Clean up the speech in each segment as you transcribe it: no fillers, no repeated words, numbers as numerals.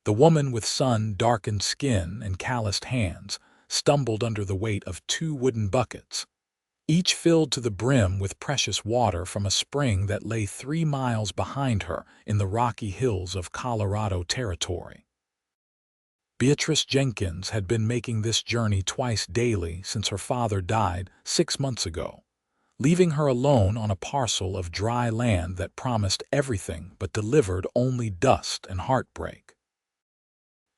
The woman with sun-darkened skin and calloused hands stumbled under the weight of 2 wooden buckets, each filled to the brim with precious water from a spring that lay 3 miles behind her in the rocky hills of Colorado Territory. Beatrice Jenkins had been making this journey twice daily since her father died 6 months ago, leaving her alone on a parcel of dry land that promised everything but delivered only dust and heartbreak.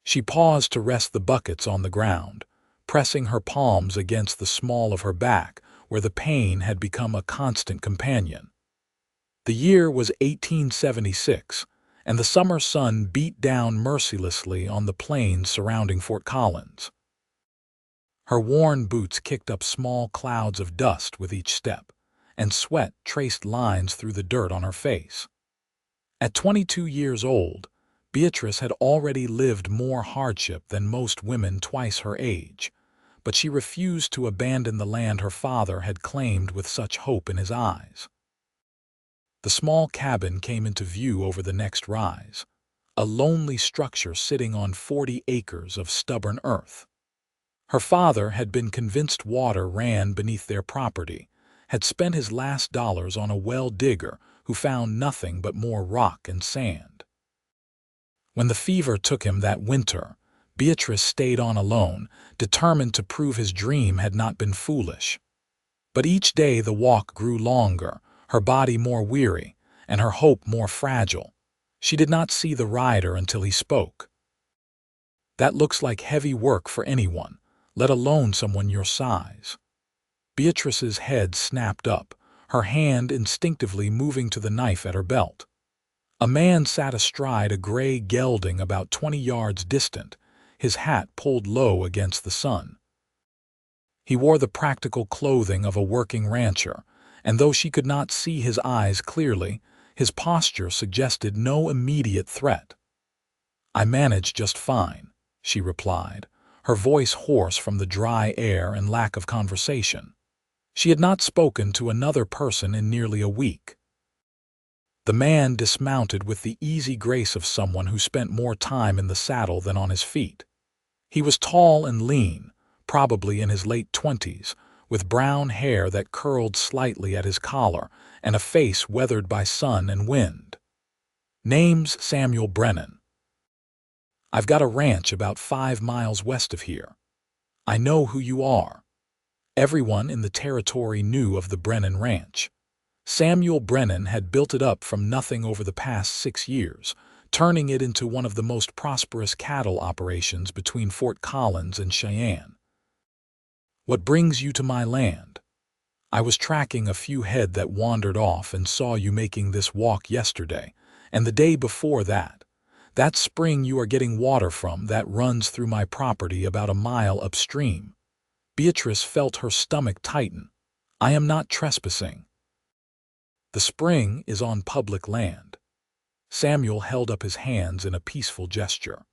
She paused to rest the buckets on the ground, pressing her palms against the small of her back where the pain had become a constant companion. The year was 1876, and the summer sun beat down mercilessly on the plains surrounding Fort Collins. Her worn boots kicked up small clouds of dust with each step, and sweat traced lines through the dirt on her face. At 22 years old, Beatrice had already lived more hardship than most women twice her age, but she refused to abandon the land her father had claimed with such hope in his eyes. The small cabin came into view over the next rise, a lonely structure sitting on 40 acres of stubborn earth. Her father had been convinced water ran beneath their property, had spent his last dollars on a well digger who found nothing but more rock and sand. When the fever took him that winter, Beatrice stayed on alone, determined to prove his dream had not been foolish. But each day the walk grew longer, her body more weary, and her hope more fragile. She did not see the rider until he spoke. "That looks like heavy work for anyone, let alone someone your size." Beatrice's head snapped up, her hand instinctively moving to the knife at her belt. A man sat astride a gray gelding about 20 yards distant, his hat pulled low against the sun. He wore the practical clothing of a working rancher, and though she could not see his eyes clearly, his posture suggested no immediate threat. "I manage just fine," she replied, her voice hoarse from the dry air and lack of conversation. She had not spoken to another person in nearly a week. The man dismounted with the easy grace of someone who spent more time in the saddle than on his feet. He was tall and lean, probably in his late 20s, with brown hair that curled slightly at his collar and a face weathered by sun and wind. "Name's Samuel Brennan. I've got a ranch about 5 miles west of here. I know who you are." Everyone in the territory knew of the Brennan Ranch. Samuel Brennan had built it up from nothing over the past 6 years, turning it into one of the most prosperous cattle operations between Fort Collins and Cheyenne. "What brings you to my land?" "I was tracking a few head that wandered off and saw you making this walk yesterday, and the day before that. That spring you are getting water from that runs through my property about a mile upstream." Beatrice felt her stomach tighten. "I am not trespassing." "The spring is on public land." Samuel held up his hands in a peaceful gesture.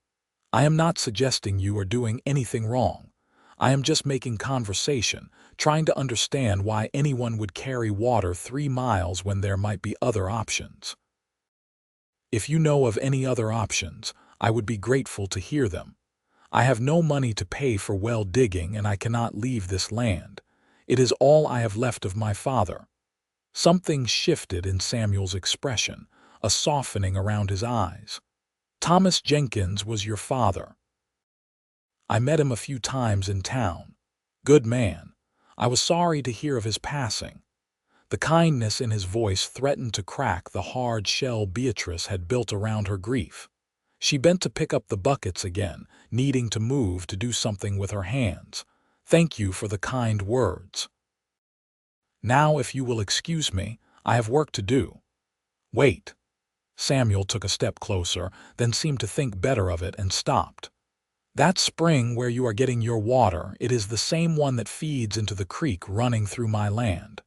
"I am not suggesting you are doing anything wrong. I am just making conversation, trying to understand why anyone would carry water 3 miles when there might be other options. If you know of any other options, I would be grateful to hear them. I have no money to pay for well digging and I cannot leave this land. It is all I have left of my father." Something shifted in Samuel's expression, a softening around his eyes. "Thomas Jenkins was your father." "I met him a few times in town. Good man. I was sorry to hear of his passing." The kindness in his voice threatened to crack the hard shell Beatrice had built around her grief. She bent to pick up the buckets again, needing to move to do something with her hands. "Thank you for the kind words. Now, if you will excuse me, I have work to do." "Wait." Samuel took a step closer, then seemed to think better of it and stopped. "That spring where you are getting your water, it is the same one that feeds into the creek running through my land.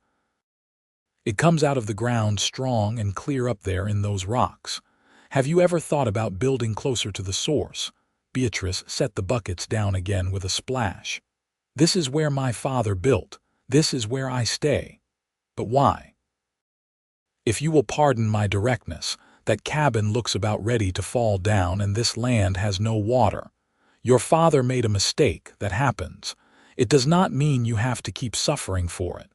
It comes out of the ground strong and clear up there in those rocks. Have you ever thought about building closer to the source?" Beatrice set the buckets down again with a splash. "This is where my father built. This is where I stay." "But why?" "If you will pardon my directness, That cabin looks about ready to fall down, and this land has no water. Your father made a mistake. That happens. It does not mean you have to keep suffering for it."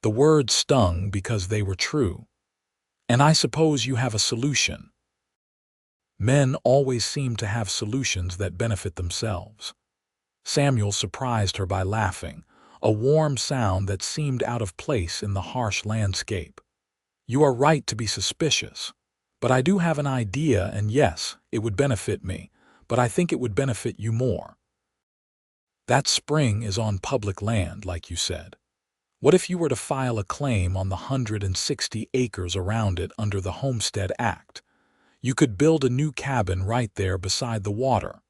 The words stung because they were true. "And I suppose you have a solution." Men always seem to have solutions that benefit themselves. Samuel surprised her by laughing, a warm sound that seemed out of place in the harsh landscape. "You are right to be suspicious. But I do have an idea, and yes, it would benefit me, but I think it would benefit you more. That spring is on public land, like you said. What if you were to file a claim on the 160 acres around it under the Homestead Act? You could build a new cabin right there beside the water.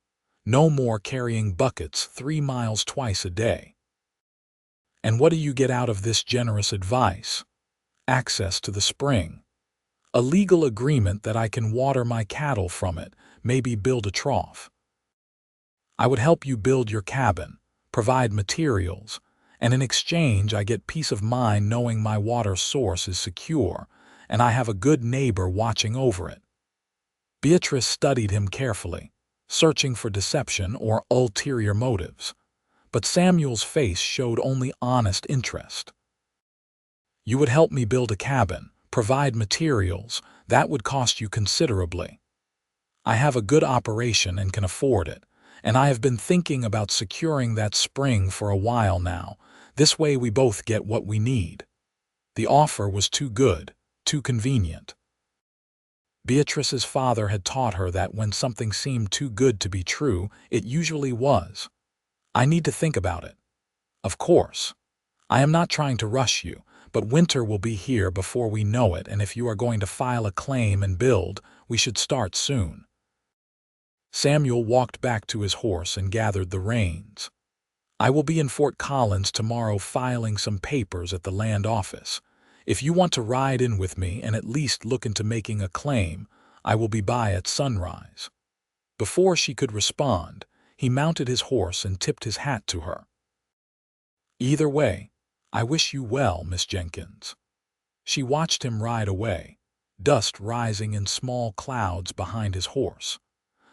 No more carrying buckets 3 miles twice a day. And what do you get out of this generous advice? Access to the spring. A legal agreement that I can water my cattle from it, maybe build a trough. I would help you build your cabin, provide materials, and in exchange I get peace of mind knowing my water source is secure and I have a good neighbor watching over it." Beatrice studied him carefully, searching for deception or ulterior motives, but Samuel's face showed only honest interest. "You would help me build a cabin, provide materials. That would cost you considerably. I have a good operation and can afford it, and I have been thinking about securing that spring for a while now. This way we both get what we need." The offer was too good, too convenient. Beatrice's father had taught her that when something seemed too good to be true, it usually was. "I need to think about it." "Of course. I am not trying to rush you, but winter will be here before we know it, and if you are going to file a claim and build, we should start soon." Samuel walked back to his horse and gathered the reins. "I will be in Fort Collins tomorrow filing some papers at the land office. If you want to ride in with me and at least look into making a claim, I will be by at sunrise." Before she could respond, he mounted his horse and tipped his hat to her. "Either way, I wish you well, Miss Jenkins." She watched him ride away, dust rising in small clouds behind his horse.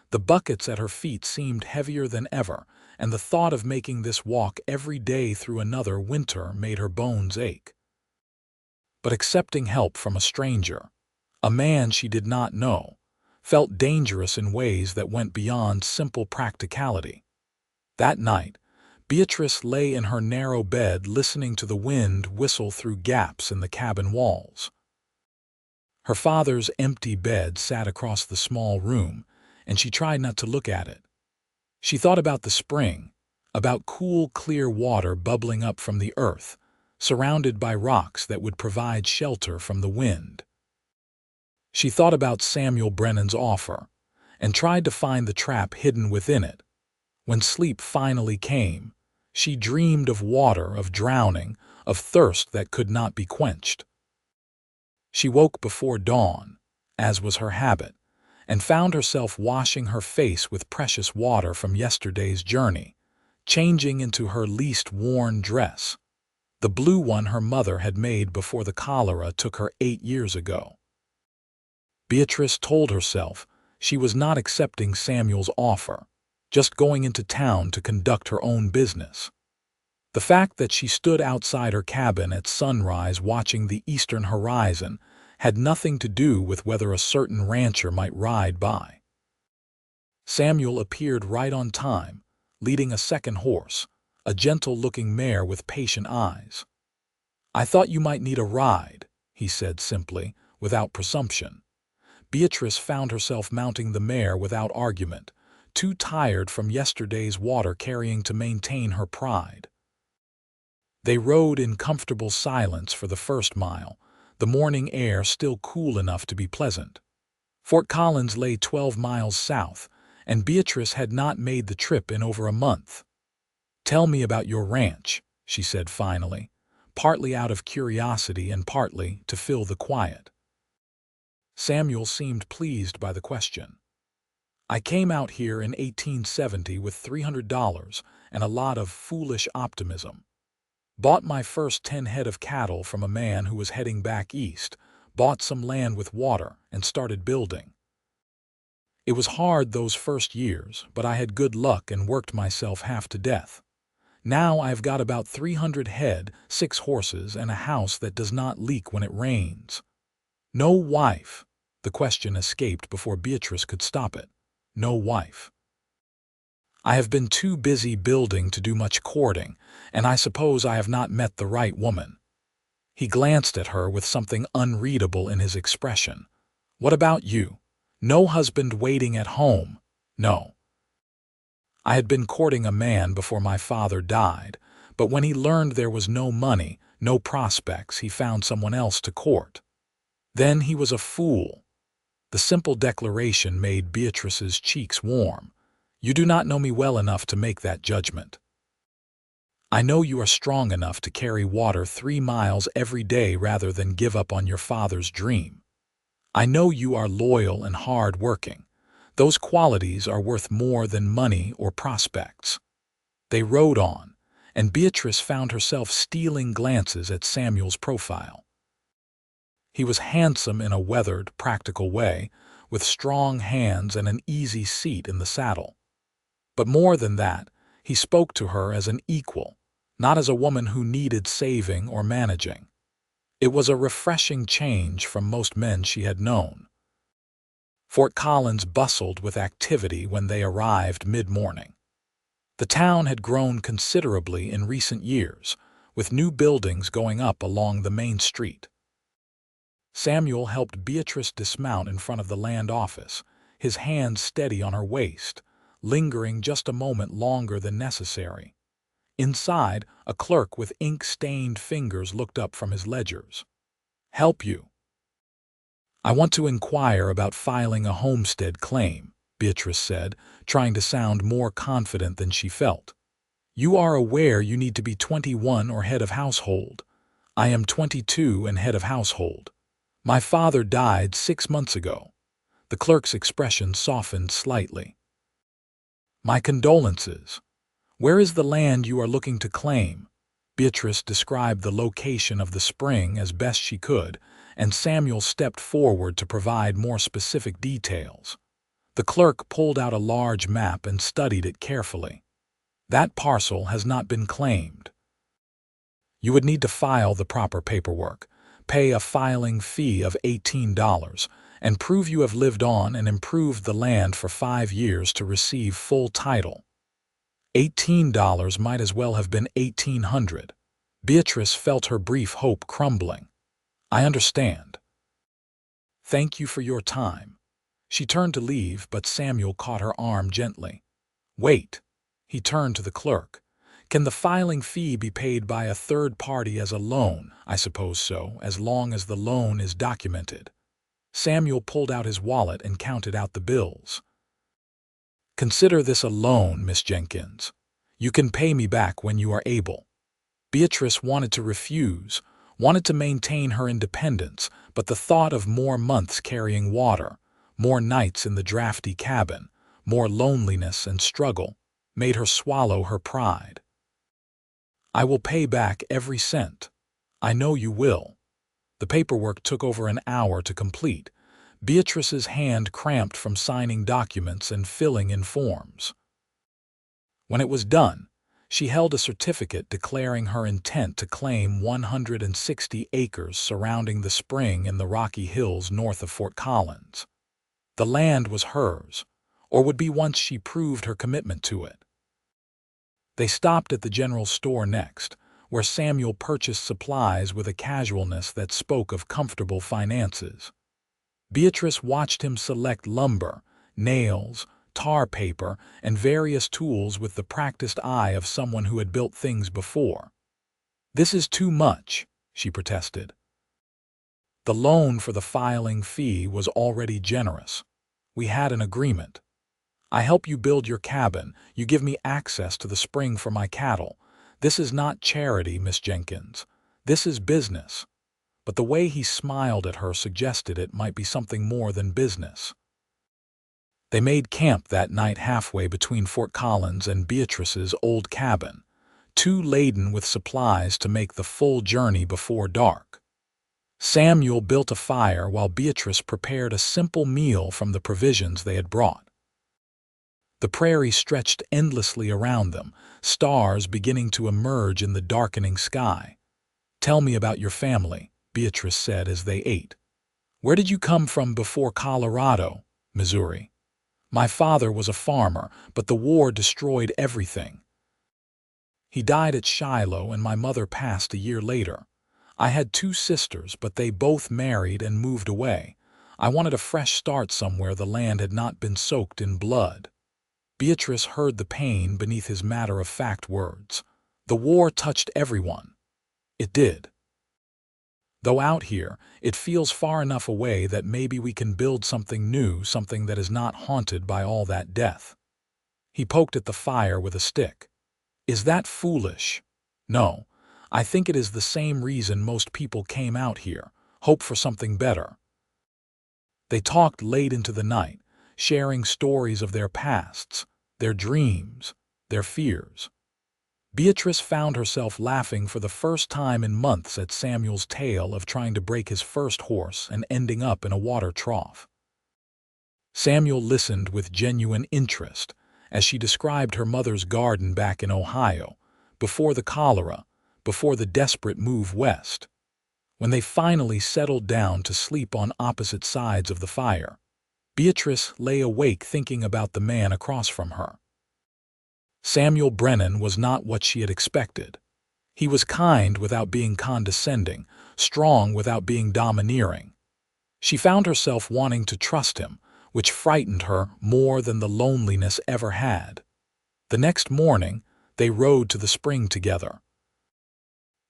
The buckets at her feet seemed heavier than ever, and the thought of making this walk every day through another winter made her bones ache. But accepting help from a stranger, a man she did not know, felt dangerous in ways that went beyond simple practicality. That night, Beatrice lay in her narrow bed listening to the wind whistle through gaps in the cabin walls. Her father's empty bed sat across the small room, and she tried not to look at it. She thought about the spring, about cool, clear water bubbling up from the earth, surrounded by rocks that would provide shelter from the wind. She thought about Samuel Brennan's offer, and tried to find the trap hidden within it. When sleep finally came, she dreamed of water, of drowning, of thirst that could not be quenched. She woke before dawn, as was her habit, and found herself washing her face with precious water from yesterday's journey, changing into her least worn dress, the blue one her mother had made before the cholera took her 8 years ago. Beatrice told herself she was not accepting Samuel's offer, just going into town to conduct her own business. The fact that she stood outside her cabin at sunrise watching the eastern horizon had nothing to do with whether a certain rancher might ride by. Samuel appeared right on time, leading a second horse, a gentle-looking mare with patient eyes. "I thought you might need a ride," he said simply, without presumption. Beatrice found herself mounting the mare without argument, too tired from yesterday's water carrying to maintain her pride. They rode in comfortable silence for the first mile, the morning air still cool enough to be pleasant. Fort Collins lay 12 miles south, and Beatrice had not made the trip in over a month. "Tell me about your ranch," she said finally, partly out of curiosity and partly to fill the quiet. Samuel seemed pleased by the question. "I came out here in 1870 with $300 and a lot of foolish optimism. Bought my first 10 head of cattle from a man who was heading back east, bought some land with water, and started building. It was hard those first years, but I had good luck and worked myself half to death. Now I've got about 300 head, 6 horses, and a house that does not leak when it rains. No wife. The question escaped before Beatrice could stop it. No wife. I have been too busy building to do much courting, and I suppose I have not met the right woman. He glanced at her with something unreadable in his expression. What about you? No husband waiting at home? No. I had been courting a man before my father died, but when he learned there was no money, no prospects, he found someone else to court. Then he was a fool. The simple declaration made Beatrice's cheeks warm. You do not know me well enough to make that judgment. I know you are strong enough to carry water 3 miles every day rather than give up on your father's dream. I know you are loyal and hard-working. Those qualities are worth more than money or prospects. They rode on, and Beatrice found herself stealing glances at Samuel's profile. He was handsome in a weathered, practical way, with strong hands and an easy seat in the saddle. But more than that, he spoke to her as an equal, not as a woman who needed saving or managing. It was a refreshing change from most men she had known. Fort Collins bustled with activity when they arrived mid-morning. The town had grown considerably in recent years, with new buildings going up along the main street. Samuel helped Beatrice dismount in front of the land office, his hands steady on her waist, lingering just a moment longer than necessary. Inside, a clerk with ink-stained fingers looked up from his ledgers. "Help you?" "I want to inquire about filing a homestead claim," Beatrice said, trying to sound more confident than she felt. "You are aware you need to be 21 or head of household. I am 22 and head of household. My father died 6 months ago." The clerk's expression softened slightly. "My condolences. Where is the land you are looking to claim?" Beatrice described the location of the spring as best she could, and Samuel stepped forward to provide more specific details. The clerk pulled out a large map and studied it carefully. "That parcel has not been claimed. You would need to file the proper paperwork, pay a filing fee of $18, and prove you have lived on and improved the land for 5 years to receive full title." $18 might as well have been $1,800. Beatrice felt her brief hope crumbling. "I understand. Thank you for your time." She turned to leave, but Samuel caught her arm gently. "Wait." He turned to the clerk. "Can the filing fee be paid by a third party as a loan?" "I suppose so, as long as the loan is documented." Samuel pulled out his wallet and counted out the bills. "Consider this a loan, Miss Jenkins. You can pay me back when you are able." Beatrice wanted to refuse, wanted to maintain her independence, but the thought of more months carrying water, more nights in the drafty cabin, more loneliness and struggle, made her swallow her pride. "I will pay back every cent. I know you will." The paperwork took over an hour to complete. Beatrice's hand cramped from signing documents and filling in forms. When it was done, she held a certificate declaring her intent to claim 160 acres surrounding the spring in the Rocky Hills north of Fort Collins. The land was hers, or would be once she proved her commitment to it. They stopped at the general store next, where Samuel purchased supplies with a casualness that spoke of comfortable finances. Beatrice watched him select lumber, nails, tar paper, and various tools with the practiced eye of someone who had built things before. "This is too much," she protested. The loan for the filing fee was already generous. "We had an agreement. I help you build your cabin, you give me access to the spring for my cattle. This is not charity, Miss Jenkins. This is business." But the way he smiled at her suggested it might be something more than business. They made camp that night halfway between Fort Collins and Beatrice's old cabin, too laden with supplies to make the full journey before dark. Samuel built a fire while Beatrice prepared a simple meal from the provisions they had brought. The prairie stretched endlessly around them, stars beginning to emerge in the darkening sky. "Tell me about your family," Beatrice said as they ate. "Where did you come from before Colorado, Missouri?" "My father was a farmer, but the war destroyed everything. He died at Shiloh and my mother passed a year later. I had 2 sisters, but they both married and moved away. I wanted a fresh start somewhere the land had not been soaked in blood." Beatrice heard the pain beneath his matter-of-fact words. "The war touched everyone." "It did. Though out here, it feels far enough away that maybe we can build something new, something that is not haunted by all that death." He poked at the fire with a stick. "Is that foolish?" "No. I think it is the same reason most people came out here, hope for something better." They talked late into the night, sharing stories of their pasts, their dreams, their fears. Beatrice found herself laughing for the first time in months at Samuel's tale of trying to break his first horse and ending up in a water trough. Samuel listened with genuine interest as she described her mother's garden back in Ohio, before the cholera, before the desperate move west. When they finally settled down to sleep on opposite sides of the fire, Beatrice lay awake thinking about the man across from her. Samuel Brennan was not what she had expected. He was kind without being condescending, strong without being domineering. She found herself wanting to trust him, which frightened her more than the loneliness ever had. The next morning, they rode to the spring together.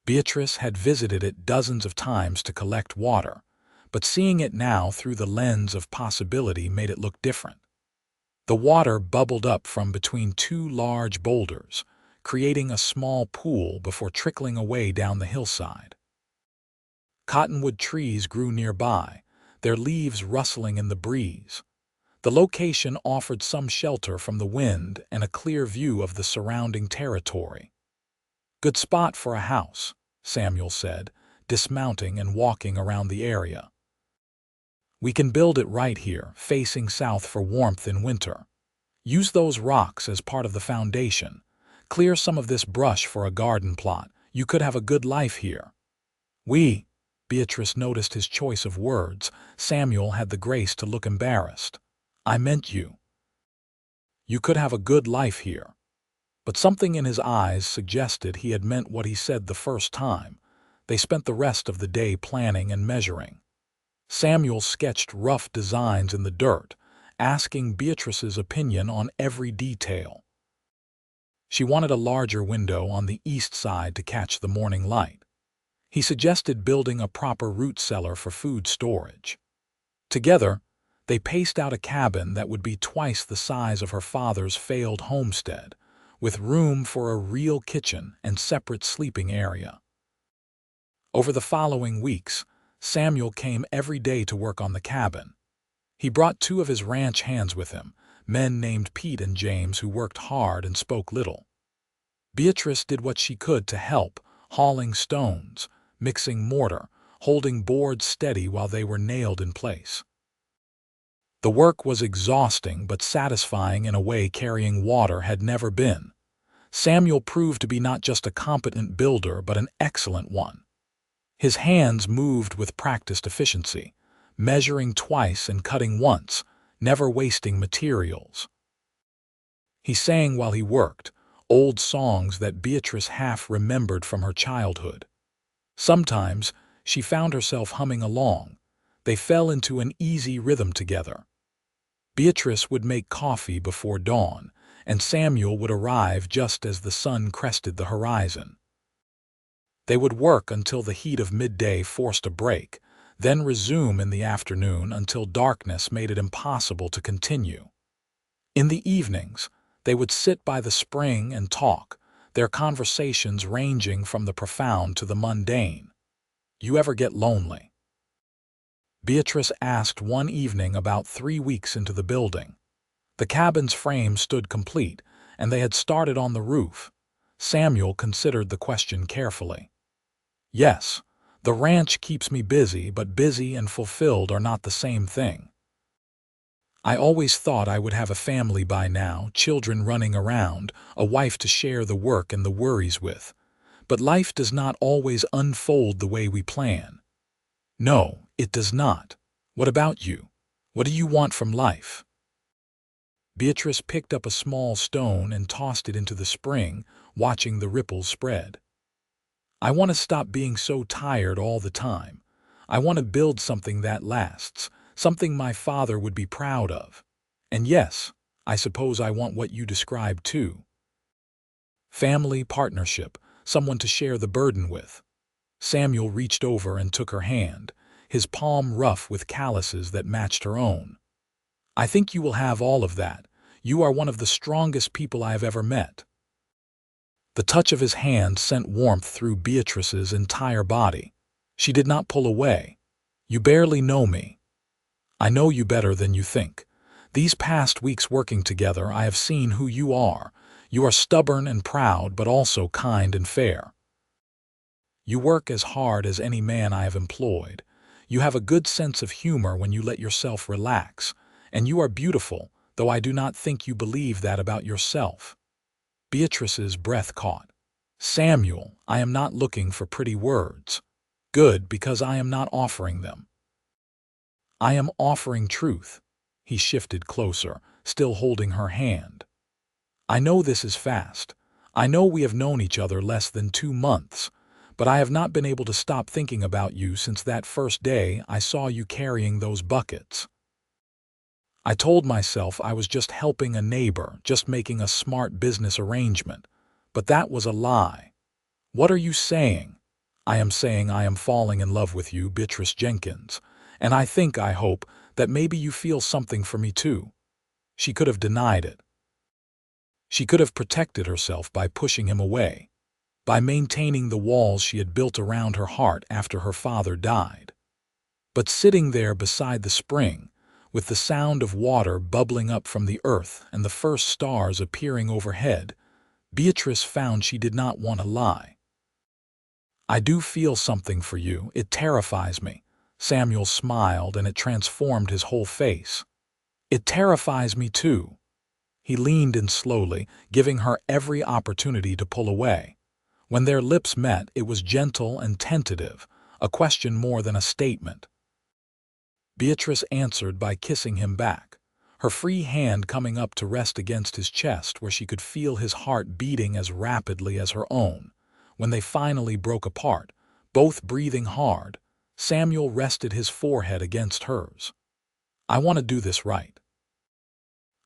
Beatrice had visited it dozens of times to collect water, but seeing it now through the lens of possibility made it look different. The water bubbled up from between 2 large boulders, creating a small pool before trickling away down the hillside. Cottonwood trees grew nearby, their leaves rustling in the breeze. The location offered some shelter from the wind and a clear view of the surrounding territory. "Good spot for a house," Samuel said, dismounting and walking around the area. "We can build it right here, facing south for warmth in winter. Use those rocks as part of the foundation. Clear some of this brush for a garden plot. You could have a good life here." Beatrice noticed his choice of words. Samuel had the grace to look embarrassed. "I meant you. You could have a good life here." But something in his eyes suggested he had meant what he said the first time. They spent the rest of the day planning and measuring. Samuel sketched rough designs in the dirt, asking Beatrice's opinion on every detail. She wanted a larger window on the east side to catch the morning light. He suggested building a proper root cellar for food storage. Together, they paced out a cabin that would be twice the size of her father's failed homestead, with room for a real kitchen and separate sleeping area. Over the following weeks, Samuel came every day to work on the cabin. He brought 2 of his ranch hands with him, men named Pete and James who worked hard and spoke little. Beatrice did what she could to help, hauling stones, mixing mortar, holding boards steady while they were nailed in place. The work was exhausting but satisfying in a way carrying water had never been. Samuel proved to be not just a competent builder but an excellent one. His hands moved with practiced efficiency, measuring twice and cutting once, never wasting materials. He sang while he worked, old songs that Beatrice half remembered from her childhood. Sometimes she found herself humming along. They fell into an easy rhythm together. Beatrice would make coffee before dawn, and Samuel would arrive just as the sun crested the horizon. They would work until the heat of midday forced a break, then resume in the afternoon until darkness made it impossible to continue. In the evenings, they would sit by the spring and talk, their conversations ranging from the profound to the mundane. "You ever get lonely?" Beatrice asked one evening about 3 weeks into the building. The cabin's frame stood complete, and they had started on the roof. Samuel considered the question carefully. "Yes, The ranch keeps me busy, but busy and fulfilled are not the same thing. I always thought I would have a family by now, children running around, a wife to share the work and the worries with. But life does not always unfold the way we plan. No, it does not. What about you? What do you want from life? Beatrice picked up a small stone and tossed it into the spring, watching the ripples spread. I want to stop being so tired all the time. I want to build something that lasts, something my father would be proud of. And yes, I suppose I want what you described too. Family, partnership, someone to share the burden with. Samuel reached over and took her hand, his palm rough with calluses that matched her own. I think you will have all of that. You are one of the strongest people I have ever met. The touch of his hand sent warmth through Beatrice's entire body. She did not pull away. You barely know me. I know you better than you think. These past weeks working together, I have seen who you are. You are stubborn and proud, but also kind and fair. You work as hard as any man I have employed. You have a good sense of humor when you let yourself relax. And you are beautiful, though I do not think you believe that about yourself. Beatrice's breath caught. Samuel, I am not looking for pretty words. Good, because I am not offering them. I am offering truth. He shifted closer, still holding her hand. I know this is fast. I know we have known each other less than 2 months, but I have not been able to stop thinking about you since that first day I saw you carrying those buckets. I told myself I was just helping a neighbor, just making a smart business arrangement. But that was a lie. What are you saying? I am saying I am falling in love with you, Beatrice Jenkins. And I hope, that maybe you feel something for me too. She could have denied it. She could have protected herself by pushing him away, by maintaining the walls she had built around her heart after her father died. But sitting there beside the spring, with the sound of water bubbling up from the earth and the first stars appearing overhead, Beatrice found she did not want to lie. I do feel something for you. It terrifies me. Samuel smiled, and it transformed his whole face. It terrifies me too. He leaned in slowly, giving her every opportunity to pull away. When their lips met, it was gentle and tentative, a question more than a statement. Beatrice answered by kissing him back, her free hand coming up to rest against his chest where she could feel his heart beating as rapidly as her own. When they finally broke apart, both breathing hard, Samuel rested his forehead against hers. I want to do this right.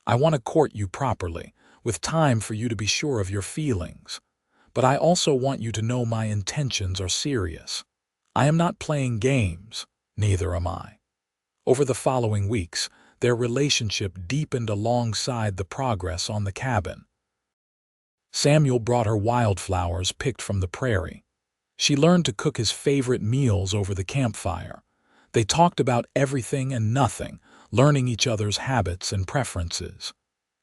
I want to court you properly, with time for you to be sure of your feelings. But I also want you to know my intentions are serious. I am not playing games, neither am I. Over the following weeks, their relationship deepened alongside the progress on the cabin. Samuel brought her wildflowers picked from the prairie. She learned to cook his favorite meals over the campfire. They talked about everything and nothing, learning each other's habits and preferences.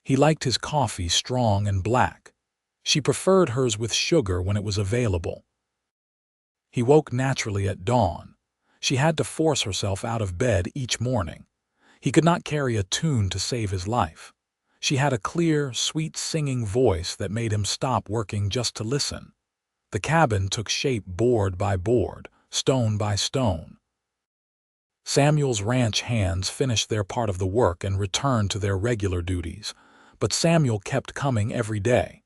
He liked his coffee strong and black. She preferred hers with sugar when it was available. He woke naturally at dawn. She had to force herself out of bed each morning. He could not carry a tune to save his life. She had a clear, sweet singing voice that made him stop working just to listen. The cabin took shape board by board, stone by stone. Samuel's ranch hands finished their part of the work and returned to their regular duties, but Samuel kept coming every day.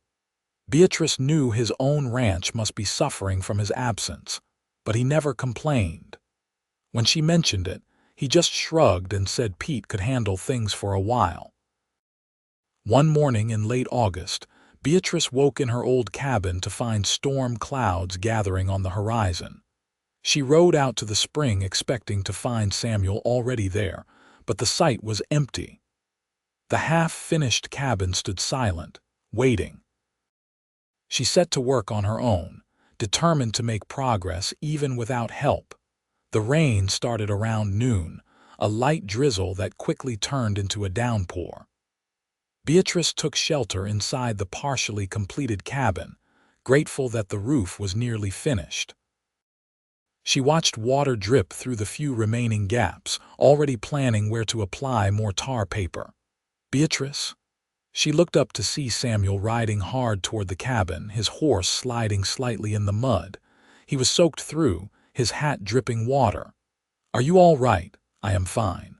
Beatrice knew his own ranch must be suffering from his absence, but he never complained. When she mentioned it, he just shrugged and said Pete could handle things for a while. One morning in late August, Beatrice woke in her old cabin to find storm clouds gathering on the horizon. She rode out to the spring expecting to find Samuel already there, but the site was empty. The half-finished cabin stood silent, waiting. She set to work on her own, determined to make progress even without help. The rain started around noon, a light drizzle that quickly turned into a downpour. Beatrice took shelter inside the partially completed cabin, grateful that the roof was nearly finished. She watched water drip through the few remaining gaps, already planning where to apply more tar paper. Beatrice? She looked up to see Samuel riding hard toward the cabin, his horse sliding slightly in the mud. He was soaked through, his hat dripping water. "Are you all right?" "I am fine."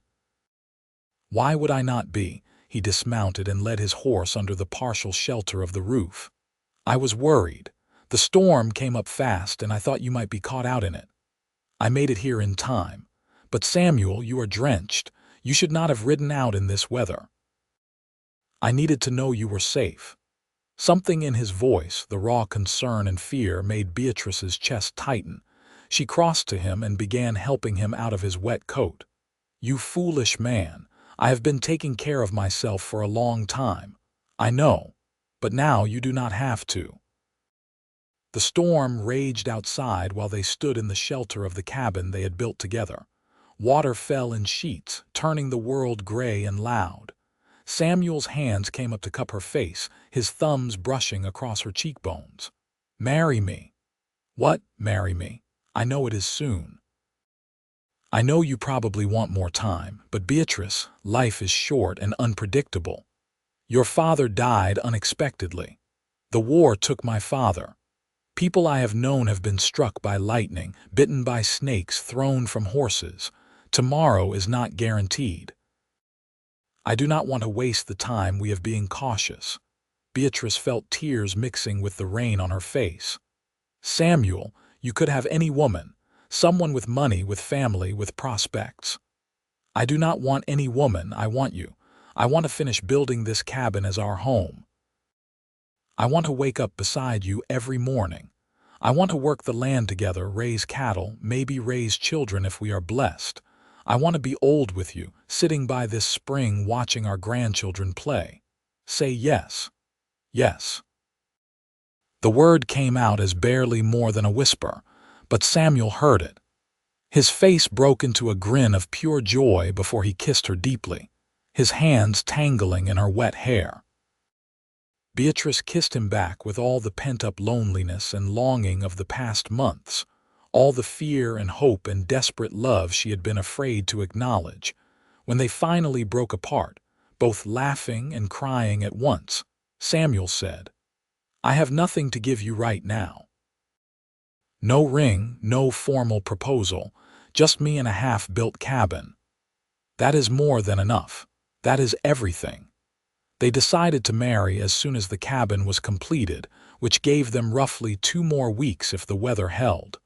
Why would I not be? He dismounted and led his horse under the partial shelter of the roof. "I was worried. The storm came up fast and I thought you might be caught out in it. I made it here in time. But Samuel, you are drenched. You should not have ridden out in this weather. I needed to know you were safe." Something in his voice, the raw concern and fear, made Beatrice's chest tighten. She crossed to him and began helping him out of his wet coat. "You foolish man. I have been taking care of myself for a long time. I know. But now you do not have to." The storm raged outside while they stood in the shelter of the cabin they had built together. Water fell in sheets, turning the world gray and loud. Samuel's hands came up to cup her face, his thumbs brushing across her cheekbones. "Marry me." "What, marry me? I know it is soon." "I know you probably want more time, but Beatrice, life is short and unpredictable. Your father died unexpectedly. The war took my father. People I have known have been struck by lightning, bitten by snakes, thrown from horses. Tomorrow is not guaranteed. I do not want to waste the time we have being cautious." Beatrice felt tears mixing with the rain on her face. "Samuel, you could have any woman, someone with money, with family, with prospects. I do not want any woman, I want you. I want to finish building this cabin as our home. I want to wake up beside you every morning. I want to work the land together, raise cattle, maybe raise children if we are blessed. I want to be old with you, sitting by this spring watching our grandchildren play. Say yes." "Yes." The word came out as barely more than a whisper, but Samuel heard it. His face broke into a grin of pure joy before he kissed her deeply, his hands tangling in her wet hair. Beatrice kissed him back with all the pent-up loneliness and longing of the past months, all the fear and hope and desperate love she had been afraid to acknowledge. When they finally broke apart, both laughing and crying at once, Samuel said, "I have nothing to give you right now. No ring, no formal proposal, just me and a half-built cabin. That is more than enough. That is everything." They decided to marry as soon as the cabin was completed, which gave them roughly 2 more weeks if the weather held.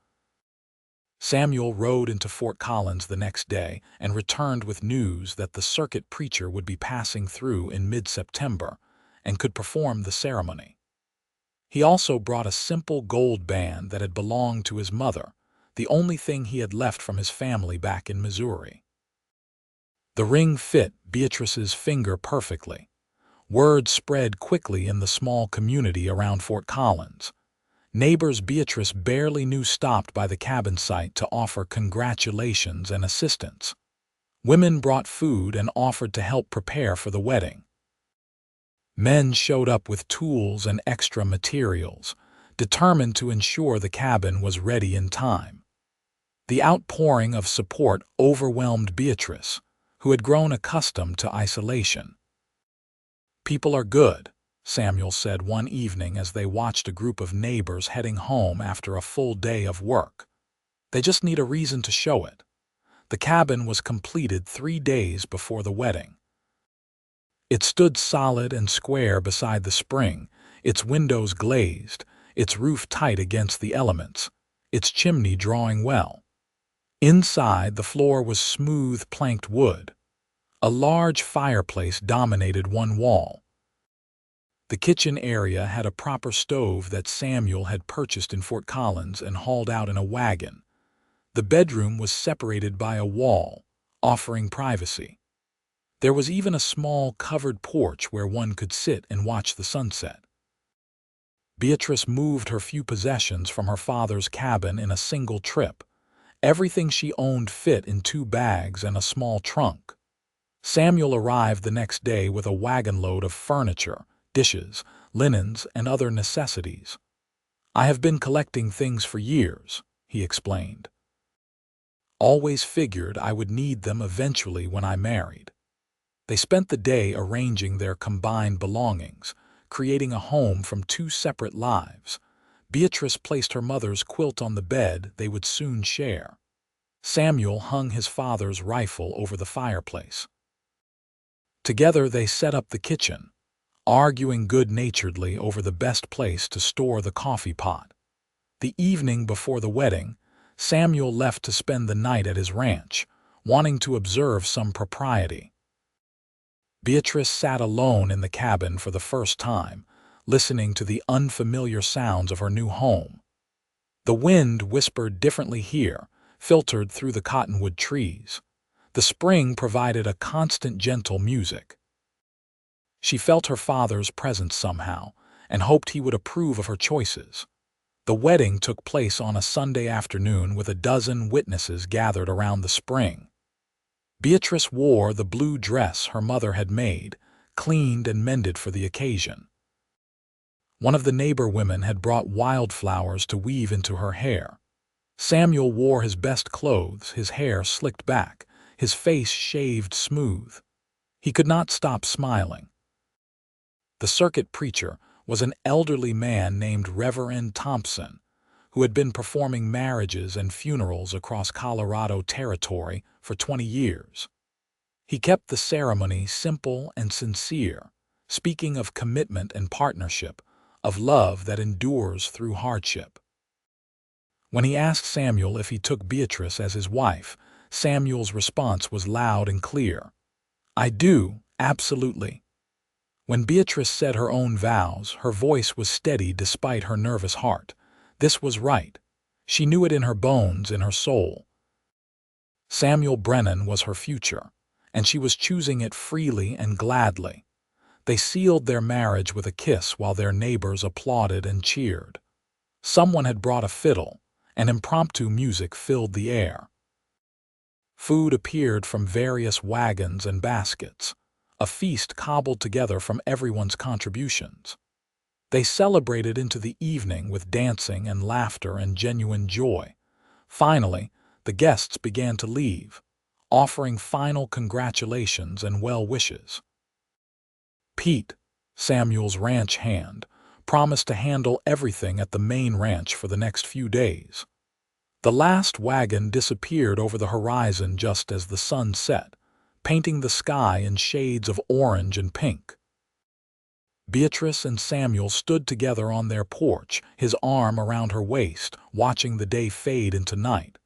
Samuel rode into Fort Collins the next day and returned with news that the circuit preacher would be passing through in mid-September and could perform the ceremony. He also brought a simple gold band that had belonged to his mother, the only thing he had left from his family back in Missouri. The ring fit Beatrice's finger perfectly. Word spread quickly in the small community around Fort Collins. Neighbors Beatrice barely knew stopped by the cabin site to offer congratulations and assistance. Women brought food and offered to help prepare for the wedding. Men showed up with tools and extra materials, determined to ensure the cabin was ready in time. The outpouring of support overwhelmed Beatrice, who had grown accustomed to isolation. "People are good," Samuel said one evening as they watched a group of neighbors heading home after a full day of work. "They just need a reason to show it." The cabin was completed 3 days before the wedding. It stood solid and square beside the spring, its windows glazed, its roof tight against the elements, its chimney drawing well. Inside, the floor was smooth planked wood. A large fireplace dominated one wall. The kitchen area had a proper stove that Samuel had purchased in Fort Collins and hauled out in a wagon. The bedroom was separated by a wall, offering privacy. There was even a small covered porch where one could sit and watch the sunset. Beatrice moved her few possessions from her father's cabin in a single trip. Everything she owned fit in 2 bags and a small trunk. Samuel arrived the next day with a wagon load of furniture, dishes, linens, and other necessities. "I have been collecting things for years," he explained. Always figured I would need them eventually when I married. They spent the day arranging their combined belongings, creating a home from two separate lives. Beatrice placed her mother's quilt on the bed they would soon share. Samuel hung his father's rifle over the fireplace. Together they set up the kitchen, arguing good-naturedly over the best place to store the coffee pot. The evening before the wedding, Samuel left to spend the night at his ranch, wanting to observe some propriety. Beatrice sat alone in the cabin for the first time, listening to the unfamiliar sounds of her new home. The wind whispered differently here, filtered through the cottonwood trees. The spring provided a constant gentle music. She felt her father's presence somehow, and hoped he would approve of her choices. The wedding took place on a Sunday afternoon with a dozen witnesses gathered around the spring. Beatrice wore the blue dress her mother had made, cleaned and mended for the occasion. One of the neighbor women had brought wildflowers to weave into her hair. Samuel wore his best clothes, his hair slicked back, his face shaved smooth. He could not stop smiling. The circuit preacher was an elderly man named Reverend Thompson, who had been performing marriages and funerals across Colorado Territory for 20 years. He kept the ceremony simple and sincere, speaking of commitment and partnership, of love that endures through hardship. When he asked Samuel if he took Beatrice as his wife, Samuel's response was loud and clear. "I do, absolutely." When Beatrice said her own vows, her voice was steady despite her nervous heart. This was right. She knew it in her bones, in her soul. Samuel Brennan was her future, and she was choosing it freely and gladly. They sealed their marriage with a kiss while their neighbors applauded and cheered. Someone had brought a fiddle, and impromptu music filled the air. Food appeared from various wagons and baskets, a feast cobbled together from everyone's contributions. They celebrated into the evening with dancing and laughter and genuine joy. Finally, the guests began to leave, offering final congratulations and well wishes. Pete, Samuel's ranch hand, promised to handle everything at the main ranch for the next few days. The last wagon disappeared over the horizon just as the sun set, painting the sky in shades of orange and pink. Beatrice and Samuel stood together on their porch, his arm around her waist, watching the day fade into night.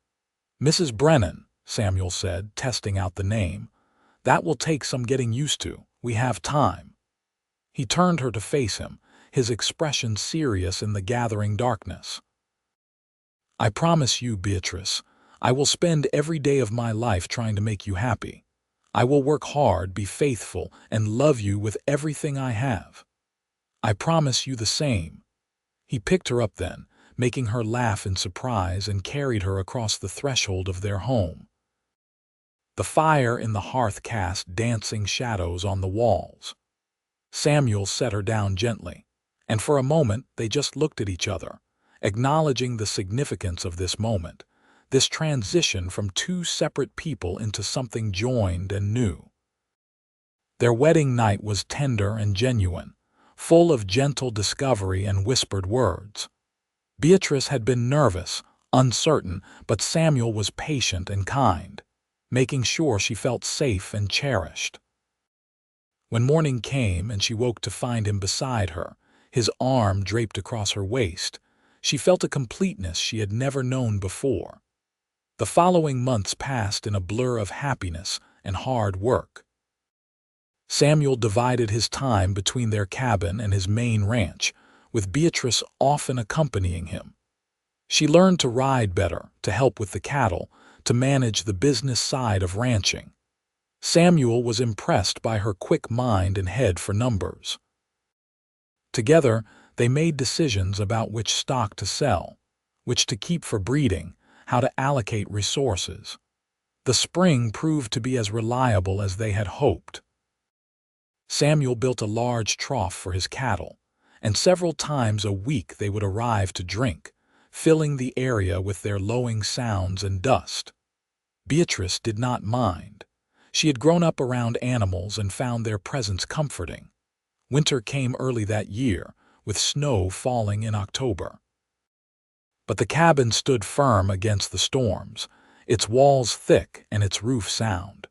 "Mrs. Brennan," Samuel said, testing out the name, "that will take some getting used to. We have time." He turned her to face him, his expression serious in the gathering darkness. "I promise you, Beatrice, I will spend every day of my life trying to make you happy. I will work hard, be faithful, and love you with everything I have. I promise you the same." He picked her up then, making her laugh in surprise, and carried her across the threshold of their home. The fire in the hearth cast dancing shadows on the walls. Samuel set her down gently, and for a moment they just looked at each other, acknowledging the significance of this moment, this transition from two separate people into something joined and new. Their wedding night was tender and genuine, full of gentle discovery and whispered words. Beatrice had been nervous, uncertain, but Samuel was patient and kind, making sure she felt safe and cherished. When morning came and she woke to find him beside her, his arm draped across her waist, she felt a completeness she had never known before. The following months passed in a blur of happiness and hard work. Samuel divided his time between their cabin and his main ranch, with Beatrice often accompanying him. She learned to ride better, to help with the cattle, to manage the business side of ranching. Samuel was impressed by her quick mind and head for numbers. Together, they made decisions about which stock to sell, which to keep for breeding, how to allocate resources. The spring proved to be as reliable as they had hoped. Samuel built a large trough for his cattle, and several times a week they would arrive to drink, filling the area with their lowing sounds and dust. Beatrice did not mind. She had grown up around animals and found their presence comforting. Winter came early that year, with snow falling in October. But the cabin stood firm against the storms, its walls thick and its roof sound.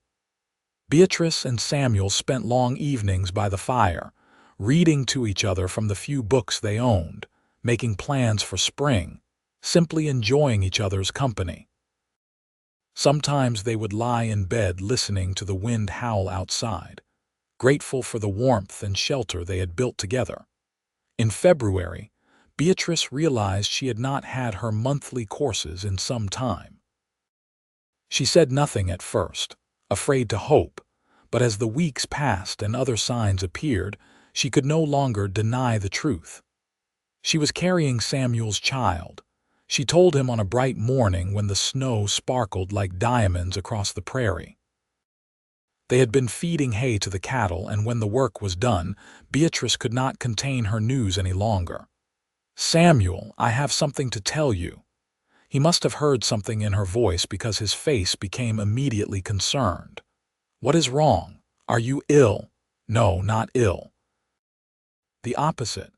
Beatrice and Samuel spent long evenings by the fire, reading to each other from the few books they owned, making plans for spring, simply enjoying each other's company. Sometimes they would lie in bed listening to the wind howl outside, grateful for the warmth and shelter they had built together. In February, Beatrice realized she had not had her monthly courses in some time. She said nothing at first, afraid to hope, but as the weeks passed and other signs appeared, she could no longer deny the truth. She was carrying Samuel's child. She told him on a bright morning when the snow sparkled like diamonds across the prairie. They had been feeding hay to the cattle, and when the work was done, Beatrice could not contain her news any longer. "Samuel, I have something to tell you." He must have heard something in her voice because his face became immediately concerned. "What is wrong? Are you ill?" "No, not ill." "The opposite."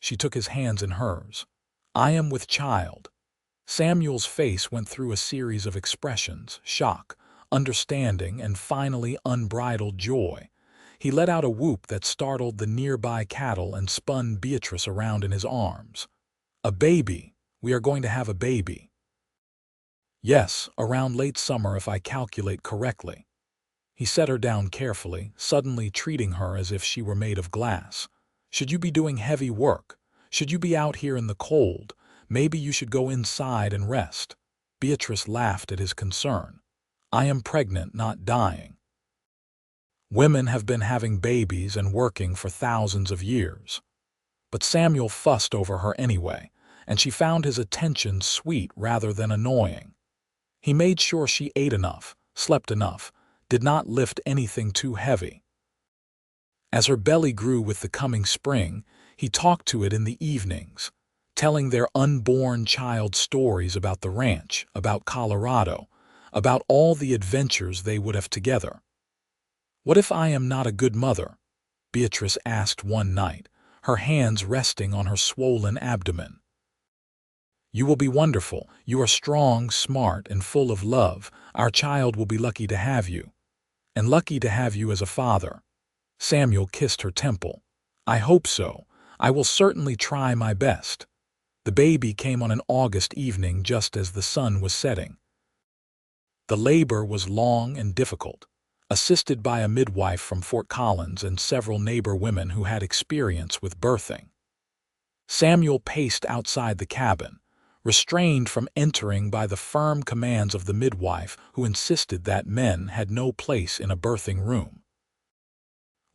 She took his hands in hers. "I am with child." Samuel's face went through a series of expressions: shock, understanding, and finally unbridled joy. He let out a whoop that startled the nearby cattle and spun Beatrice around in his arms. "A baby! We are going to have a baby." "Yes, around late summer if I calculate correctly." He set her down carefully, suddenly treating her as if she were made of glass. "Should you be doing heavy work? Should you be out here in the cold? Maybe you should go inside and rest." Beatrice laughed at his concern. "I am pregnant, not dying." Women have been having babies and working for thousands of years. But Samuel fussed over her anyway, and she found his attention sweet rather than annoying. He made sure she ate enough, slept enough, did not lift anything too heavy. As her belly grew with the coming spring, he talked to it in the evenings, telling their unborn child stories about the ranch, about Colorado, about all the adventures they would have together. "What if I am not a good mother?" Beatrice asked one night, her hands resting on her swollen abdomen. "You will be wonderful. You are strong, smart, and full of love. Our child will be lucky to have you. And lucky to have you as a father." Samuel kissed her temple. "I hope so. I will certainly try my best." The baby came on an August evening just as the sun was setting. The labor was long and difficult, assisted by a midwife from Fort Collins and several neighbor women who had experience with birthing. Samuel paced outside the cabin, restrained from entering by the firm commands of the midwife who insisted that men had no place in a birthing room.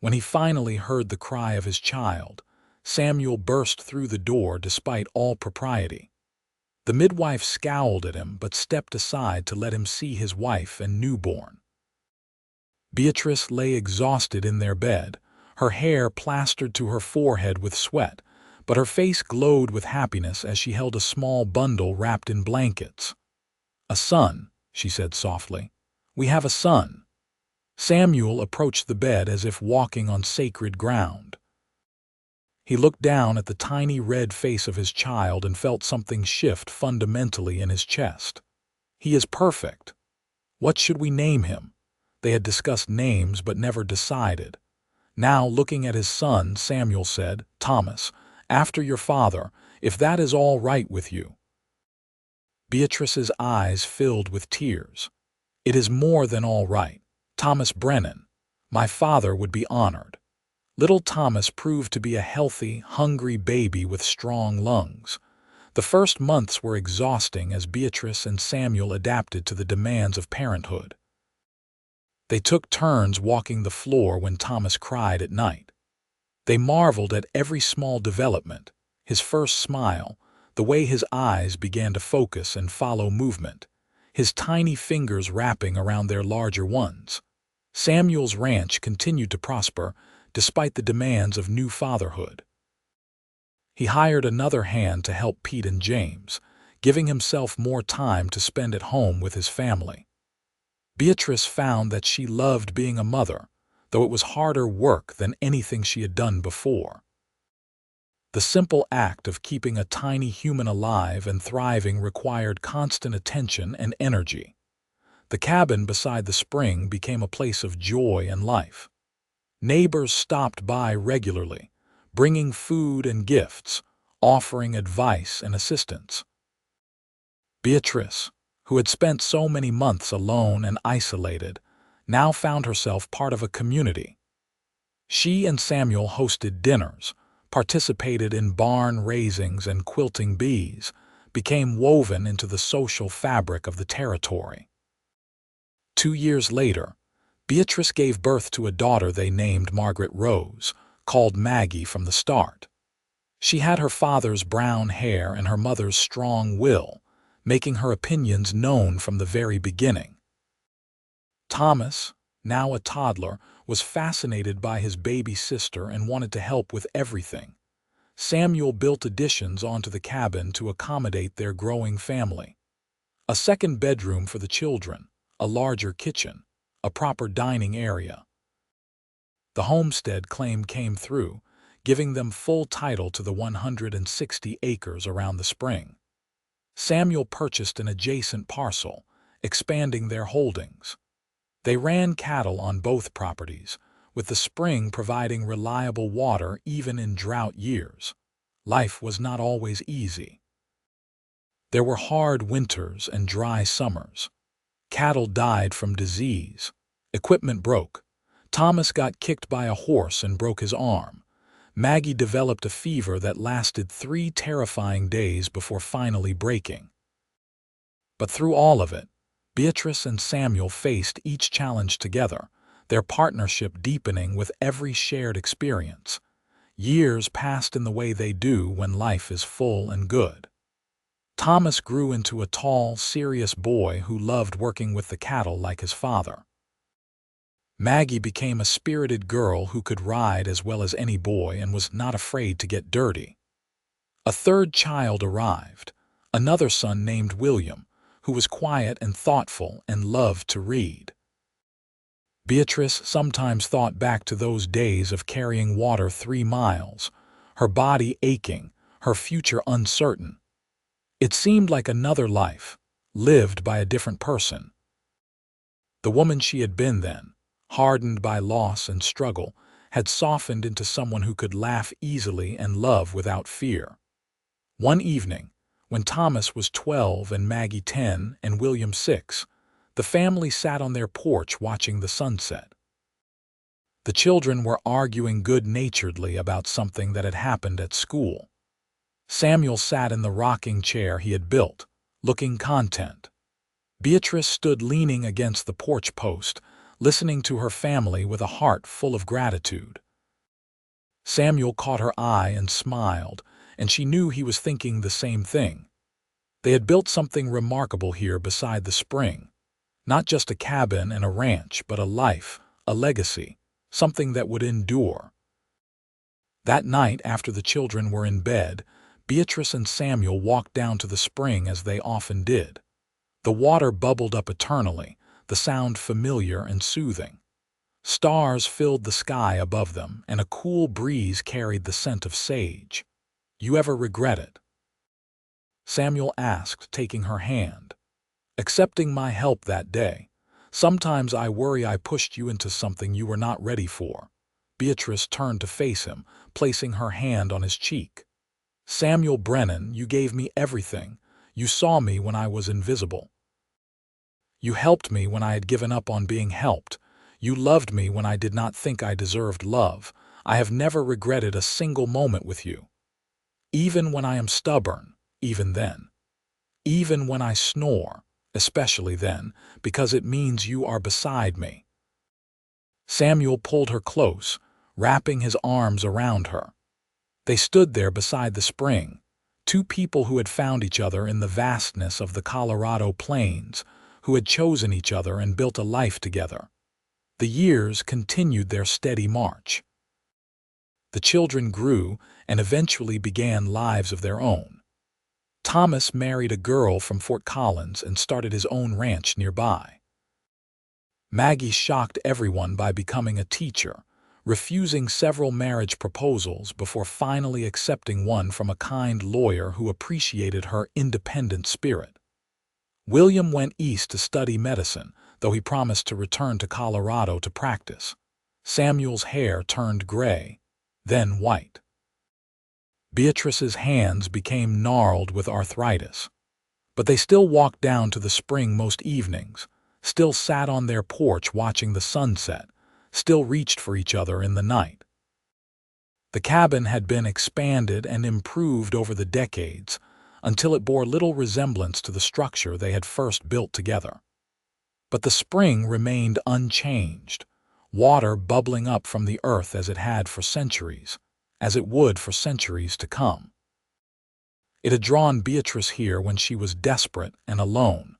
When he finally heard the cry of his child, Samuel burst through the door despite all propriety. The midwife scowled at him but stepped aside to let him see his wife and newborn. Beatrice lay exhausted in their bed, her hair plastered to her forehead with sweat, but her face glowed with happiness as she held a small bundle wrapped in blankets. "A son," she said softly. "We have a son." Samuel approached the bed as if walking on sacred ground. He looked down at the tiny red face of his child and felt something shift fundamentally in his chest. "He is perfect. What should we name him?" They had discussed names but never decided. Now, looking at his son, Samuel said, "Thomas, after your father, if that is all right with you." Beatrice's eyes filled with tears. "It is more than all right. Thomas Brennan. My father would be honored." Little Thomas proved to be a healthy, hungry baby with strong lungs. The first months were exhausting as Beatrice and Samuel adapted to the demands of parenthood. They took turns walking the floor when Thomas cried at night. They marveled at every small development, his first smile, the way his eyes began to focus and follow movement, his tiny fingers wrapping around their larger ones. Samuel's ranch continued to prosper despite the demands of new fatherhood. He hired another hand to help Pete and James, giving himself more time to spend at home with his family. Beatrice found that she loved being a mother, though it was harder work than anything she had done before. The simple act of keeping a tiny human alive and thriving required constant attention and energy. The cabin beside the spring became a place of joy and life. Neighbors stopped by regularly, bringing food and gifts, offering advice and assistance. Beatrice, who had spent so many months alone and isolated, now found herself part of a community. She and Samuel hosted dinners, participated in barn raisings and quilting bees, became woven into the social fabric of the territory. 2 years later, Beatrice gave birth to a daughter they named Margaret Rose, called Maggie from the start. She had her father's brown hair and her mother's strong will, making her opinions known from the very beginning. Thomas, now a toddler, was fascinated by his baby sister and wanted to help with everything. Samuel built additions onto the cabin to accommodate their growing family. A second bedroom for the children, a larger kitchen, a proper dining area. The homestead claim came through, giving them full title to the 160 acres around the spring. Samuel purchased an adjacent parcel, expanding their holdings. They ran cattle on both properties, with the spring providing reliable water even in drought years. Life was not always easy. There were hard winters and dry summers. Cattle died from disease. Equipment broke. Thomas got kicked by a horse and broke his arm. Maggie developed a fever that lasted 3 terrifying days before finally breaking. But through all of it, Beatrice and Samuel faced each challenge together, their partnership deepening with every shared experience. Years passed in the way they do when life is full and good. Thomas grew into a tall, serious boy who loved working with the cattle like his father. Maggie became a spirited girl who could ride as well as any boy and was not afraid to get dirty. A third child arrived, another son named William, who was quiet and thoughtful and loved to read. Beatrice sometimes thought back to those days of carrying water 3 miles, her body aching, her future uncertain. It seemed like another life, lived by a different person. The woman she had been then, hardened by loss and struggle, had softened into someone who could laugh easily and love without fear. One evening, when Thomas was 12 and Maggie 10 and William 6, the family sat on their porch watching the sunset. The children were arguing good-naturedly about something that had happened at school. Samuel sat in the rocking chair he had built, looking content. Beatrice stood leaning against the porch post, listening to her family with a heart full of gratitude. Samuel caught her eye and smiled, and she knew he was thinking the same thing. They had built something remarkable here beside the spring. Not just a cabin and a ranch, but a life, a legacy, something that would endure. That night, after the children were in bed, Beatrice and Samuel walked down to the spring as they often did. The water bubbled up eternally, the sound familiar and soothing. Stars filled the sky above them, and a cool breeze carried the scent of sage. "You ever regret it?" Samuel asked, taking her hand. "Accepting my help that day. Sometimes I worry I pushed you into something you were not ready for." Beatrice turned to face him, placing her hand on his cheek. "Samuel Brennan, you gave me everything. You saw me when I was invisible. You helped me when I had given up on being helped. You loved me when I did not think I deserved love. I have never regretted a single moment with you. Even when I am stubborn, even then. Even when I snore, especially then, because it means you are beside me." Samuel pulled her close, wrapping his arms around her. They stood there beside the spring, 2 people who had found each other in the vastness of the Colorado plains, who had chosen each other and built a life together. The years continued their steady march. The children grew and eventually began lives of their own. Thomas married a girl from Fort Collins and started his own ranch nearby. Maggie shocked everyone by becoming a teacher, refusing several marriage proposals before finally accepting one from a kind lawyer who appreciated her independent spirit. William went east to study medicine, though he promised to return to Colorado to practice. Samuel's hair turned gray, then white. Beatrice's hands became gnarled with arthritis. But they still walked down to the spring most evenings, still sat on their porch watching the sunset, still reached for each other in the night. The cabin had been expanded and improved over the decades until it bore little resemblance to the structure they had first built together. But the spring remained unchanged, water bubbling up from the earth as it had for centuries, as it would for centuries to come. It had drawn Beatrice here when she was desperate and alone.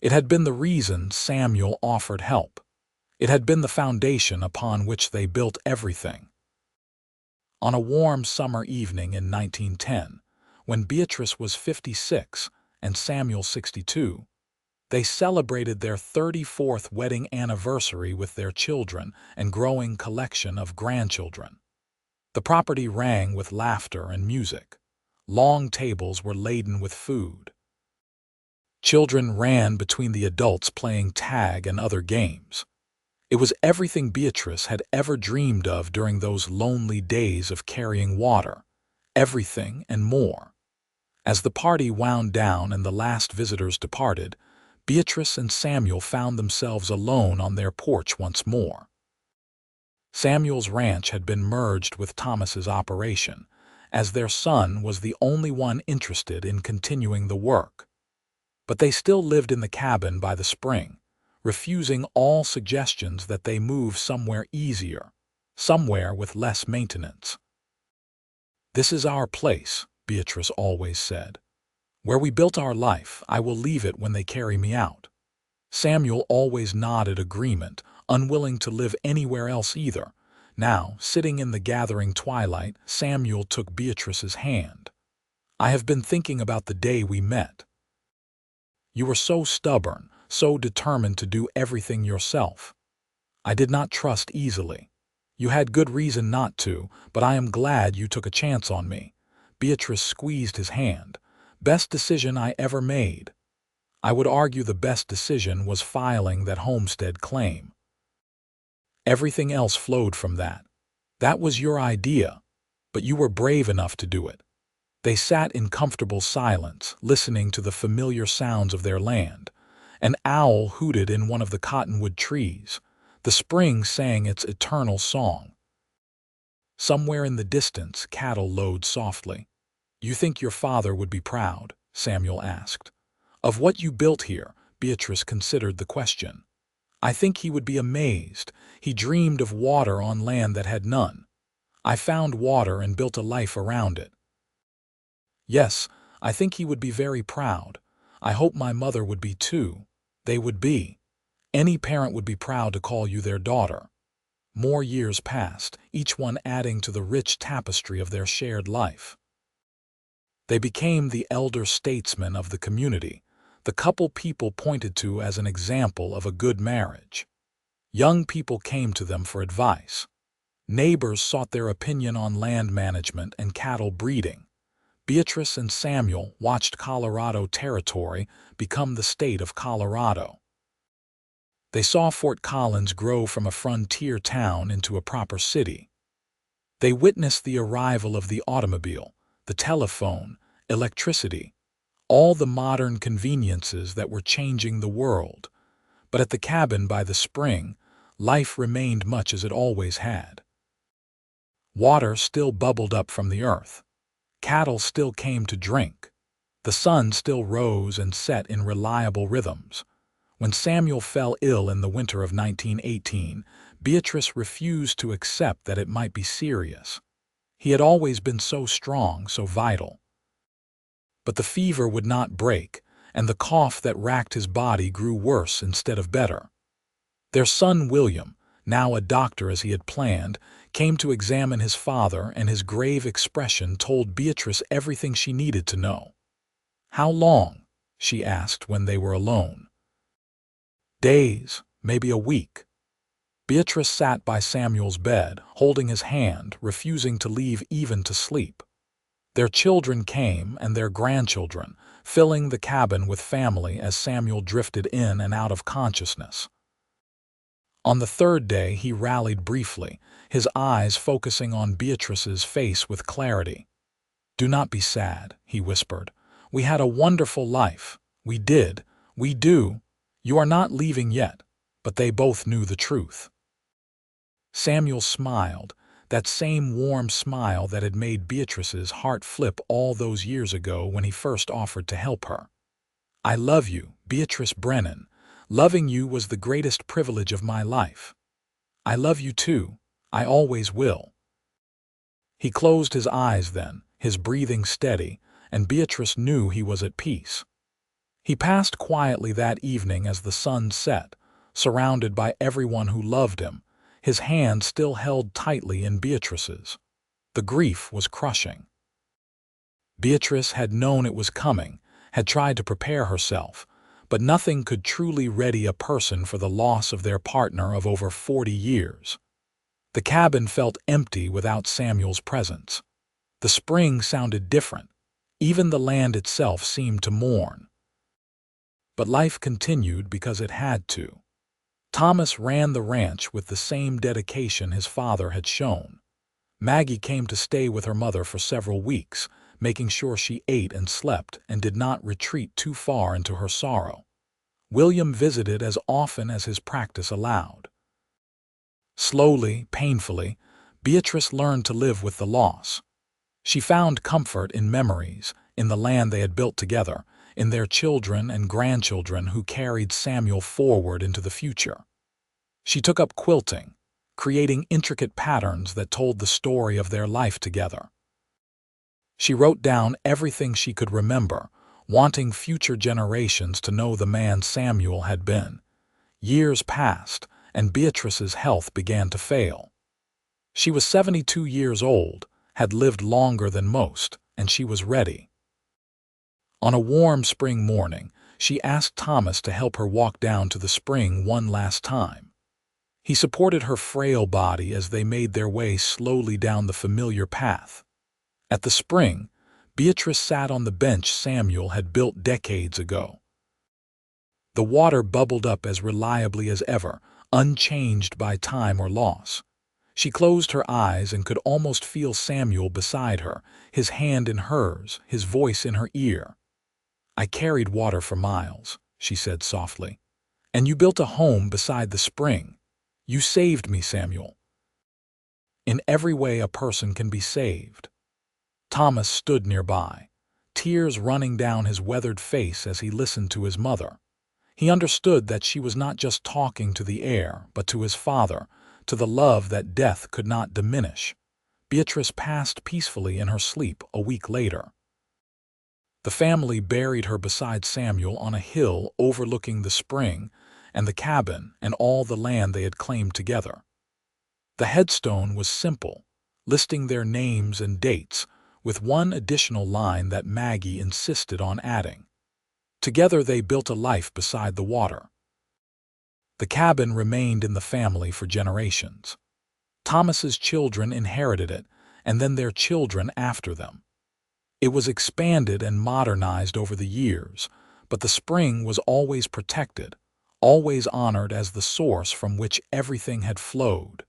It had been the reason Samuel offered help. It had been the foundation upon which they built everything. On a warm summer evening in 1910, when Beatrice was 56 and Samuel 62, they celebrated their 34th wedding anniversary with their children and growing collection of grandchildren. The property rang with laughter and music. Long tables were laden with food. Children ran between the adults playing tag and other games. It was everything Beatrice had ever dreamed of during those lonely days of carrying water, everything and more. As the party wound down and the last visitors departed, Beatrice and Samuel found themselves alone on their porch once more. Samuel's ranch had been merged with Thomas's operation, as their son was the only one interested in continuing the work. But they still lived in the cabin by the spring, refusing all suggestions that they move somewhere easier, somewhere with less maintenance. "This is our place," Beatrice always said. "Where we built our life, I will leave it when they carry me out." Samuel always nodded agreement, unwilling to live anywhere else either. Now, sitting in the gathering twilight, Samuel took Beatrice's hand. "I have been thinking about the day we met. You were so stubborn, so determined to do everything yourself. I did not trust easily. You had good reason not to, but I am glad you took a chance on me." Beatrice squeezed his hand. "Best decision I ever made. I would argue the best decision was filing that homestead claim. Everything else flowed from that. That was your idea, but you were brave enough to do it." They sat in comfortable silence, listening to the familiar sounds of their land. An owl hooted in one of the cottonwood trees. The spring sang its eternal song. Somewhere in the distance, cattle lowed softly. "You think your father would be proud?" Samuel asked. "Of what you built here?" Beatrice considered the question. "I think he would be amazed. He dreamed of water on land that had none. I found water and built a life around it." "Yes, I think he would be very proud. I hope my mother would be too. They would be. Any parent would be proud to call you their daughter." More years passed, each one adding to the rich tapestry of their shared life. They became the elder statesmen of the community, the couple people pointed to as an example of a good marriage. Young people came to them for advice. Neighbors sought their opinion on land management and cattle breeding. Beatrice and Samuel watched Colorado Territory become the state of Colorado. They saw Fort Collins grow from a frontier town into a proper city. They witnessed the arrival of the automobile, the telephone, electricity, all the modern conveniences that were changing the world. But at the cabin by the spring, life remained much as it always had. Water still bubbled up from the earth. Cattle still came to drink. The sun still rose and set in reliable rhythms. When Samuel fell ill in the winter of 1918, Beatrice refused to accept that it might be serious. He had always been so strong, so vital. But the fever would not break, and the cough that racked his body grew worse instead of better. Their son William, now a doctor as he had planned, came to examine his father, and his grave expression told Beatrice everything she needed to know. "How long?" she asked when they were alone. "Days, maybe a week. Beatrice sat by Samuel's bed, holding his hand, refusing to leave even to sleep. Their children came and their grandchildren, filling the cabin with family as Samuel drifted in and out of consciousness. On the third day, he rallied briefly, his eyes focusing on Beatrice's face with clarity. "Do not be sad," he whispered. "We had a wonderful life. We did. We do. You are not leaving yet." But they both knew the truth. Samuel smiled, that same warm smile that had made Beatrice's heart flip all those years ago when he first offered to help her. "I love you, Beatrice Brennan. Loving you was the greatest privilege of my life. I love you too. I always will." He closed his eyes then, his breathing steady, and Beatrice knew he was at peace. He passed quietly that evening as the sun set, surrounded by everyone who loved him, his hand still held tightly in Beatrice's. The grief was crushing. Beatrice had known it was coming, had tried to prepare herself, but nothing could truly ready a person for the loss of their partner of over 40 years. The cabin felt empty without Samuel's presence. The spring sounded different. Even the land itself seemed to mourn. But life continued because it had to. Thomas ran the ranch with the same dedication his father had shown. Maggie came to stay with her mother for several weeks, making sure she ate and slept and did not retreat too far into her sorrow. William visited as often as his practice allowed. Slowly, painfully, Beatrice learned to live with the loss. She found comfort in memories, in the land they had built together, in their children and grandchildren who carried Samuel forward into the future. She took up quilting, creating intricate patterns that told the story of their life together. She wrote down everything she could remember, wanting future generations to know the man Samuel had been. Years passed, and Beatrice's health began to fail. She was 72 years old, had lived longer than most, and she was ready. On a warm spring morning, she asked Thomas to help her walk down to the spring one last time. He supported her frail body as they made their way slowly down the familiar path. At the spring, Beatrice sat on the bench Samuel had built decades ago. The water bubbled up as reliably as ever, unchanged by time or loss. She closed her eyes and could almost feel Samuel beside her, his hand in hers, his voice in her ear. "I carried water for miles," she said softly. "And you built a home beside the spring. You saved me, Samuel." In every way a person can be saved. Thomas stood nearby, tears running down his weathered face as he listened to his mother. He understood that she was not just talking to the air, but to his father, to the love that death could not diminish. Beatrice passed peacefully in her sleep a week later. The family buried her beside Samuel on a hill overlooking the spring and the cabin and all the land they had claimed together. The headstone was simple, listing their names and dates, with one additional line that Maggie insisted on adding. Together they built a life beside the water. The cabin remained in the family for generations. Thomas's children inherited it, and then their children after them. It was expanded and modernized over the years, but the spring was always protected, always honored as the source from which everything had flowed.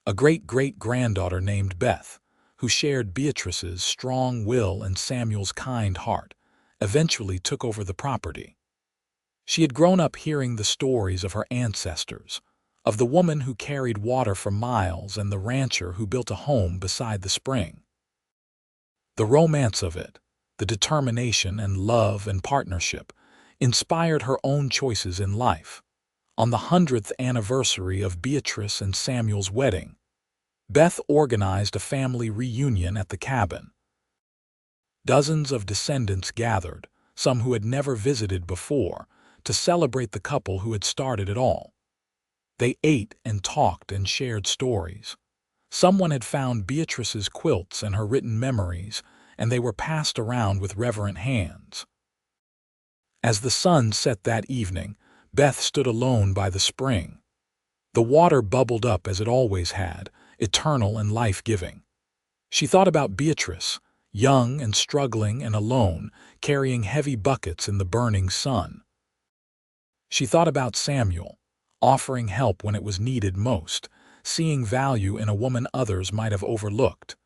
A great-great-granddaughter named Beth, who shared Beatrice's strong will and Samuel's kind heart, eventually took over the property. She had grown up hearing the stories of her ancestors, of the woman who carried water for miles and the rancher who built a home beside the spring. The romance of it, the determination and love and partnership, inspired her own choices in life. On the 100th anniversary of Beatrice and Samuel's wedding, Beth organized a family reunion at the cabin. Dozens of descendants gathered, some who had never visited before, to celebrate the couple who had started it all. They ate and talked and shared stories. Someone had found Beatrice's quilts and her written memories, and they were passed around with reverent hands. As the sun set that evening, Beth stood alone by the spring. The water bubbled up as it always had, eternal and life-giving. She thought about Beatrice, young and struggling and alone, carrying heavy buckets in the burning sun. She thought about Samuel, offering help when it was needed most, seeing value in a woman others might have overlooked.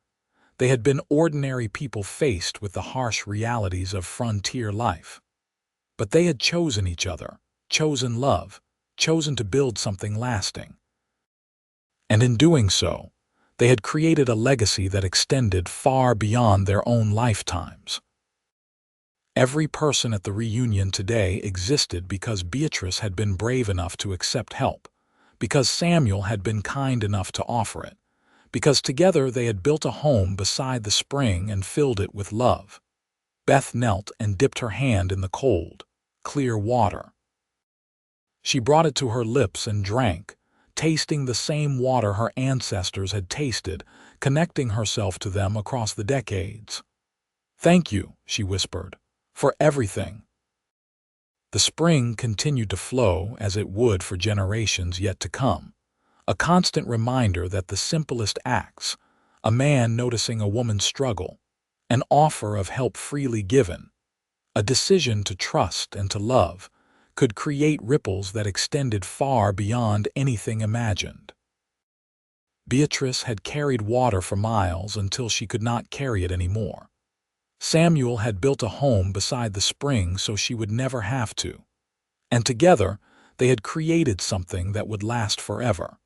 They had been ordinary people faced with the harsh realities of frontier life. But they had chosen each other, chosen love, chosen to build something lasting. And in doing so, they had created a legacy that extended far beyond their own lifetimes. Every person at the reunion today existed because Beatrice had been brave enough to accept help, because Samuel had been kind enough to offer it, because together they had built a home beside the spring and filled it with love. Beth knelt and dipped her hand in the cold, clear water. She brought it to her lips and drank, tasting the same water her ancestors had tasted, connecting herself to them across the decades. "Thank you," she whispered, "for everything." The spring continued to flow as it would for generations yet to come, a constant reminder that the simplest acts, a man noticing a woman's struggle, an offer of help freely given, a decision to trust and to love, could create ripples that extended far beyond anything imagined. Beatrice had carried water for miles until she could not carry it anymore. Samuel had built a home beside the spring so she would never have to. And together, they had created something that would last forever.